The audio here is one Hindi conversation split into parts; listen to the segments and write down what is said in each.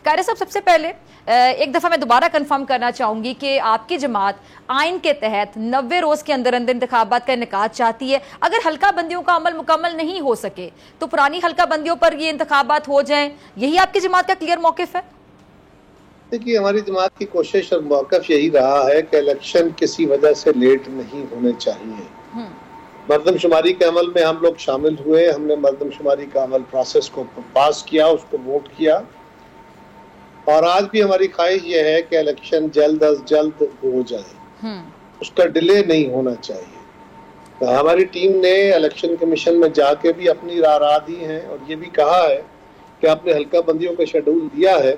कारी साहब, सबसे पहले एक दफा मैं दोबारा कंफर्म करना चाहूंगी कि आपकी जमात आइन के तहत 90 रोज के अंदर अंदर इंतखाबात का इनेकाद चाहती है। अगर हल्का बंदियों का अमल मुकम्मल नहीं हो सके तो पुरानी हल्का बंदियों पर ये इंतखाबात हो जाएं, यही आपकी जमात का क्लियर मौकिफ है? देखिए, हमारी जमात की कोशिश और मौक़िफ़ यही रहा है कि इलेक्शन किसी वजह से लेट नहीं होने चाहिए। मरदमशुमारी के अमल में हम लोग शामिल हुए, हमने मरदमशुमारी का अमल प्रोसेस को पास किया, उसको वोट किया, और आज भी हमारी ख्वाहिश ये है कि इलेक्शन जल्द अज जल्द हो जाए, उसका डिले नहीं होना चाहिए। तो हमारी टीम ने इलेक्शन कमीशन में जाके भी अपनी राय दी है और ये भी कहा है कि आपने हल्का बंदियों का शेड्यूल दिया है,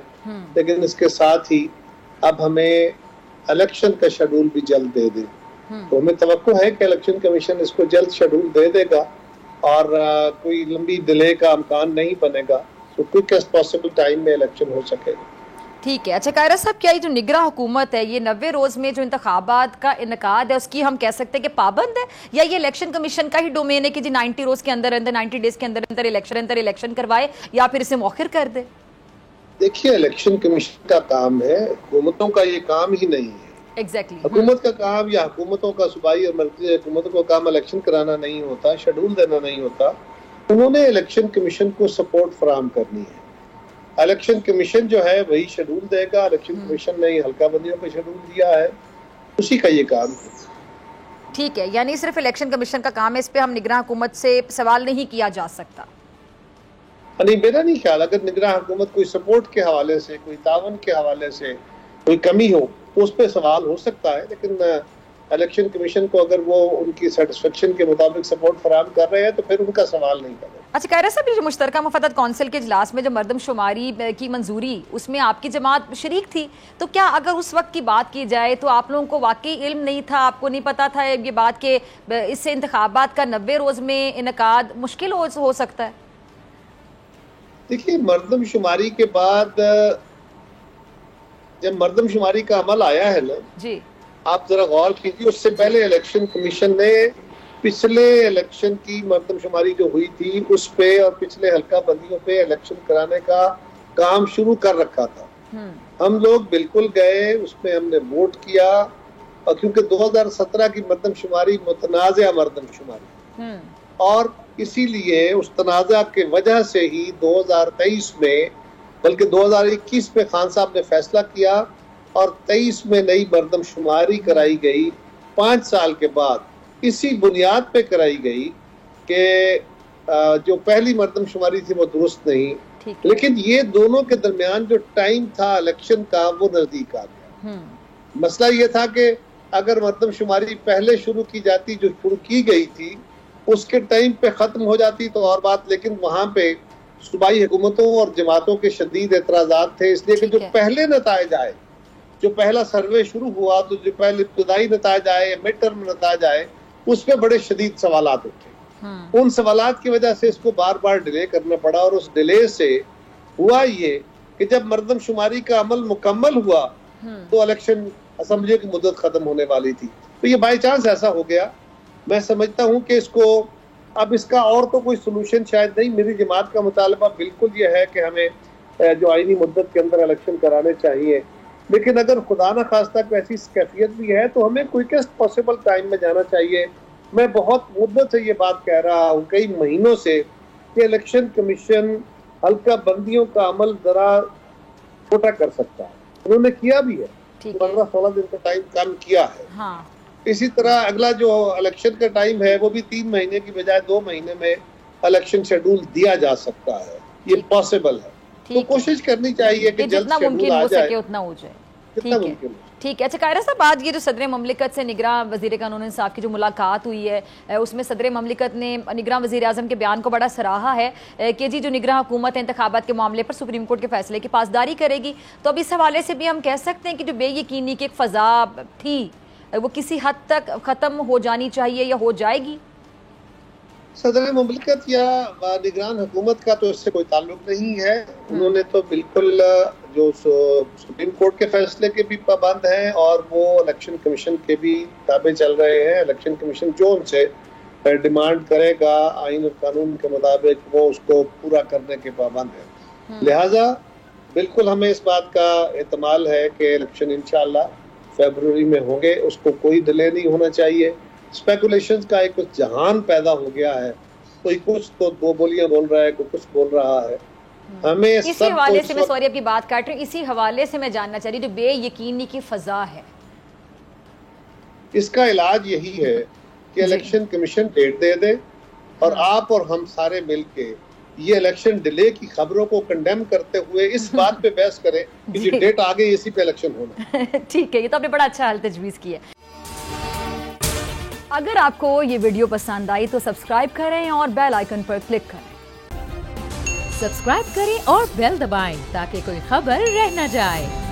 लेकिन इसके साथ ही अब हमें इलेक्शन का शेड्यूल भी जल्द दे दें। तो हमें तवक्को है कि इलेक्शन कमीशन इसको जल्द शेड्यूल दे देगा और कोई लंबी डिले का अमकान नहीं बनेगा, तो क्विकेस्ट पॉसिबल टाइम में इलेक्शन हो सकेगा। ठीक है। अच्छा कायरा साहब, क्या ये जो निगरां हुकूमत है ये 90 रोज में जो इंतखाबात का इनकाद है उसकी हम कह सकते हैं कि पाबंद है, या ये इलेक्शन कमीशन का ही डोमेन है कि जी 90 रोज के अंदर अंदर 90 डेज के अंदर अंदर इलेक्शन करवाए या फिर इसे मौखिर कर दे? देखिए, इलेक्शन कमीशन का काम है, हुकूमतों का ये काम ही नहीं है। एग्जैक्टली हुकूमत का काम या हुकूमतों का सूबाई और मर्कज़ी हुकूमतों का काम इलेक्शन कराना नहीं होता, शेड्यूल देना नहीं होता। उन्होंने इलेक्शन कमीशन को सपोर्ट फराहम करनी है। इलेक्शन कमीशन जो है वही शेड्यूल देगा। इलेक्शन कमीशन ने हल्का बंदियों को शेड्यूल दिया है, उसी का ये काम है। ठीक है, यानी सिर्फ इलेक्शन कमीशन का काम है, इस पे हम निगरां हुकूमत से सवाल नहीं किया जा सकता? नहीं, मेरा नहीं ख्याल। अगर निगरां हुकूमत कोई सपोर्ट के हवाले से, कोई तावन के हवाले से कोई कमी हो तो उस पर सवाल हो सकता है, लेकिन इलेक्शन कमीशन को अगर वो उनकी सेटिस्फेक्शन के मुताबिक सपोर्ट फराहम कर रहे हैं तो फिर उनका सवाल नहीं कर रहे। अच्छा कायरा साहब, ये जो मुश्तरका मुफादत कौंसिल के इजलास में जो मरदमशुमारी की मंजूरी, उसमें आपकी जमात शरीक थी, तो क्या अगर उस वक्त की बात की जाए तो आप लोगों को वाकई इल्म नहीं था, आपको नहीं पता था ये बात के इससे इंतखाबात का 90 रोज में इनकाद मुश्किल हो सकता है? देखिए, मरदमशुमारी के बाद जब मरदमशुमारी का अमल आया है ना जी, आप जरा गौर कीजिए, उससे पहले इलेक्शन कमीशन ने पिछले इलेक्शन की मरदमशुमारी जो हुई थी उस पे और पिछले हल्का बंदियों पे इलेक्शन कराने का काम शुरू कर रखा था। हम लोग बिल्कुल गए, उसमें हमने वोट किया, और क्योंकि 2017 की मरदमशुमारी मुतनाज़ा मरदमशुमारी, और इसीलिए उस तनाज़ा के वजह से ही 2023 में, बल्कि 2021 में खान साहब ने फैसला किया और 23 में नई मरदमशुमारी कराई गई। 5 साल के बाद इसी बुनियाद पे कराई गई कि जो पहली मरदमशुमारी थी वो दुरुस्त नहीं, लेकिन ये दोनों के दरमियान जो टाइम था इलेक्शन का वो नजदीक आ गया। मसला ये था कि अगर मरदमशुमारी पहले शुरू की जाती, जो शुरू की गई थी उसके टाइम पे खत्म हो जाती तो और बात, लेकिन वहां पे सूबाई हुकूमतों और जमातों के शदीद एतराजात थे, इसलिए कि जो पहले नतायज आए, जो पहला सर्वे शुरू हुआ, तो जो पहले इब्तदाई नतायज आए, मिड टर्म नतायज आए, उस पर बड़े शदीद सवालात उठे। उन सवालात की वजह से इसको बार बार डिले करना पड़ा, और उस डिले से हुआ ये कि जब मरदमशुमारी का अमल मुकम्मल हुआ तो इलेक्शन असम्बली की मुद्दत खत्म होने वाली थी। तो ये बाई चांस ऐसा हो गया। मैं समझता हूँ कि इसको अब इसका और तो कोई सोल्यूशन शायद नहीं। मेरी जमात का मुतालबा बिल्कुल ये है कि हमें जो आईनी मुद्दत के अंदर इलेक्शन कराने चाहिए, लेकिन अगर खुदा न खास्ता कोई ऐसी कैफियत भी है तो हमें क्विकेस्ट पॉसिबल टाइम में जाना चाहिए। मैं बहुत मुद्दत से ये बात कह रहा हूँ, कई महीनों से, कि इलेक्शन कमीशन हल्का बंदियों का अमल जरा छोटा कर सकता है। उन्होंने किया भी है, 15-16 दिन का टाइम कम किया है। हाँ। इसी तरह अगला जो इलेक्शन का टाइम है वो भी 3 महीने की बजाय 2 महीने में इलेक्शन शेड्यूल दिया जा सकता है, ये पॉसिबल है। तो कोशिश करनी चाहिए कि जल्द शेड्यूल आ जाए, उतना हो जाए, जितना मुमकिन हो। ठीक है। अच्छा कायरा साहब, आज ये जो सदर ममलिकत से निगरां वज़ीर कानून इंसाफ की जो मुलाकात हुई है, उसमें सदर ममलिकत ने निगरां वज़ीर आज़म के बयान को बड़ा सराहा है कि जी जो निगरां हुकूमत इंतखाबात के मामले पर सुप्रीम कोर्ट के फैसले की पासदारी करेगी। तो अब इस हवाले से भी हम कह सकते हैं कि जो बेयकीनी की एक फ़ज़ा थी वो किसी हद तक ख़त्म हो जानी चाहिए या हो जाएगी? सदर मुमलिकत या निगरान हुकूमत का तो इससे कोई ताल्लुक नहीं है। उन्होंने तो बिल्कुल जो सुप्रीम कोर्ट के फैसले के भी पाबंद हैं और वो इलेक्शन कमीशन के भी ताबे चल रहे हैं। इलेक्शन कमीशन जो उनसे डिमांड करेगा आइन और कानून के मुताबिक वो उसको पूरा करने के पाबंद है। लिहाजा बिल्कुल हमें इस बात का एतमाल है कि इलेक्शन इंशाल्लाह फरवरी में होंगे, उसको कोई डिले नहीं होना चाहिए। स्पेकुलेशंस का एक कुछ जहान पैदा हो गया है, कोई कुछ तो दो बोलियां बोल रहा है, कोई कुछ बोल रहा है। हमें इसी हवाले से मैं सॉरी आपकी बात काट रही हूँ, इसी हवाले से मैं जानना चाह रही हूँ, जो बेयकीनी की फजा है, इसका इलाज यही है कि इलेक्शन कमीशन डेट दे दे और आप और हम सारे मिलके ये इलेक्शन डिले की खबरों को कंडेम करते हुए इस बात पे बहस करें कि जो डेट आ गई इसी पे इलेक्शन होना। ठीक है, ये तो आपने बड़ा अच्छा हल तजवीज़ किया। अगर आपको ये वीडियो पसंद आई तो सब्सक्राइब करें और बेल आइकन पर क्लिक करें। सब्सक्राइब करें और बेल दबाएं ताकि कोई खबर रह न जाए।